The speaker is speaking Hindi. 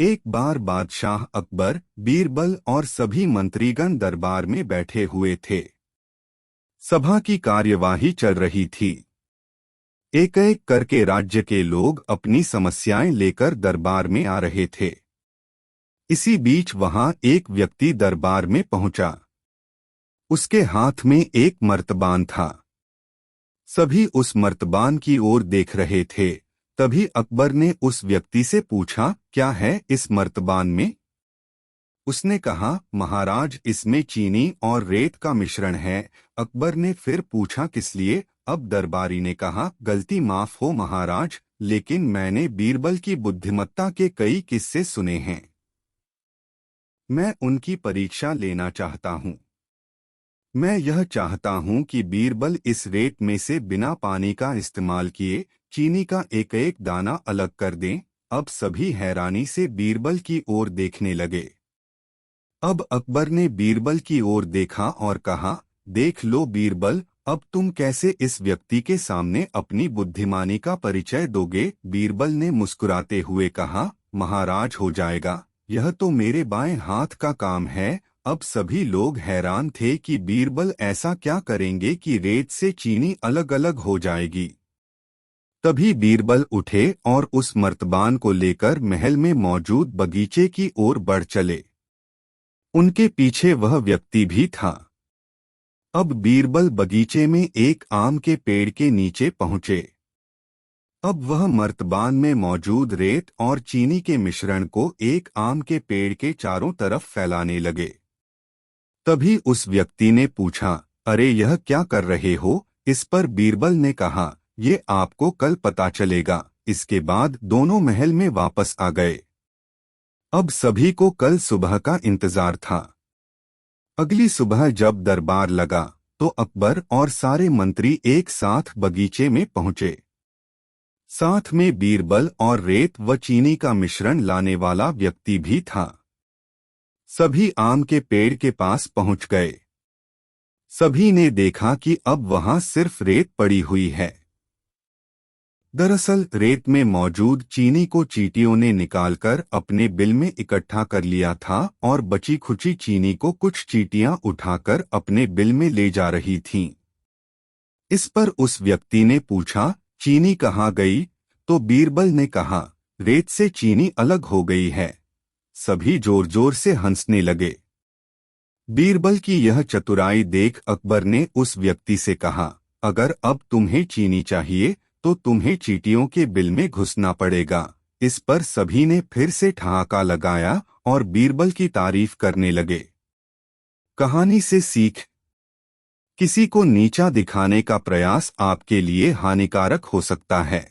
एक बार बादशाह अकबर, बीरबल और सभी मंत्रीगण दरबार में बैठे हुए थे। सभा की कार्यवाही चल रही थी। एक एक करके राज्य के लोग अपनी समस्याएं लेकर दरबार में आ रहे थे। इसी बीच वहां एक व्यक्ति दरबार में पहुंचा। उसके हाथ में एक मर्तबान था। सभी उस मर्तबान की ओर देख रहे थे। तभी अकबर ने उस व्यक्ति से पूछा, क्या है इस मर्तबान में? उसने कहा, महाराज, इसमें चीनी और रेत का मिश्रण है। अकबर ने फिर पूछा, किस लिए? अब दरबारी ने कहा, गलती माफ हो महाराज, लेकिन मैंने बीरबल की बुद्धिमत्ता के कई किस्से सुने हैं। मैं उनकी परीक्षा लेना चाहता हूँ। मैं यह चाहता हूँ कि बीरबल इस रेत में से बिना पानी का इस्तेमाल किए चीनी का एक एक दाना अलग कर दें। अब सभी हैरानी से बीरबल की ओर देखने लगे। अब अकबर ने बीरबल की ओर देखा और कहा, देख लो बीरबल, अब तुम कैसे इस व्यक्ति के सामने अपनी बुद्धिमानी का परिचय दोगे? बीरबल ने मुस्कुराते हुए कहा, महाराज, हो जाएगा, यह तो मेरे बाएं हाथ का काम है। अब सभी लोग हैरान थे कि बीरबल ऐसा क्या करेंगे कि रेत से चीनी अलग अलग हो जाएगी। तभी बीरबल उठे और उस मर्तबान को लेकर महल में मौजूद बगीचे की ओर बढ़ चले। उनके पीछे वह व्यक्ति भी था। अब बीरबल बगीचे में एक आम के पेड़ के नीचे पहुंचे। अब वह मर्तबान में मौजूद रेत और चीनी के मिश्रण को एक आम के पेड़ के चारों तरफ फैलाने लगे। तभी उस व्यक्ति ने पूछा, अरे यह क्या कर रहे हो? इस पर बीरबल ने कहा, ये आपको कल पता चलेगा। इसके बाद दोनों महल में वापस आ गए। अब सभी को कल सुबह का इंतजार था। अगली सुबह जब दरबार लगा तो अकबर और सारे मंत्री एक साथ बगीचे में पहुंचे। साथ में बीरबल और रेत व चीनी का मिश्रण लाने वाला व्यक्ति भी था। सभी आम के पेड़ के पास पहुंच गए। सभी ने देखा कि अब वहां सिर्फ रेत पड़ी हुई है। दरअसल रेत में मौजूद चीनी को चींटियों ने निकालकर अपने बिल में इकट्ठा कर लिया था और बची खुची चीनी को कुछ चींटियां उठाकर अपने बिल में ले जा रही थीं। इस पर उस व्यक्ति ने पूछा, चीनी कहाँ गई? तो बीरबल ने कहा, रेत से चीनी अलग हो गई है। सभी जोर जोर से हंसने लगे। बीरबल की यह चतुराई देख अकबर ने उस व्यक्ति से कहा, अगर अब तुम्हें चीनी चाहिए तो तुम्हें चींटियों के बिल में घुसना पड़ेगा। इस पर सभी ने फिर से ठहाका लगाया और बीरबल की तारीफ करने लगे। कहानी से सीख: किसी को नीचा दिखाने का प्रयास आपके लिए हानिकारक हो सकता है।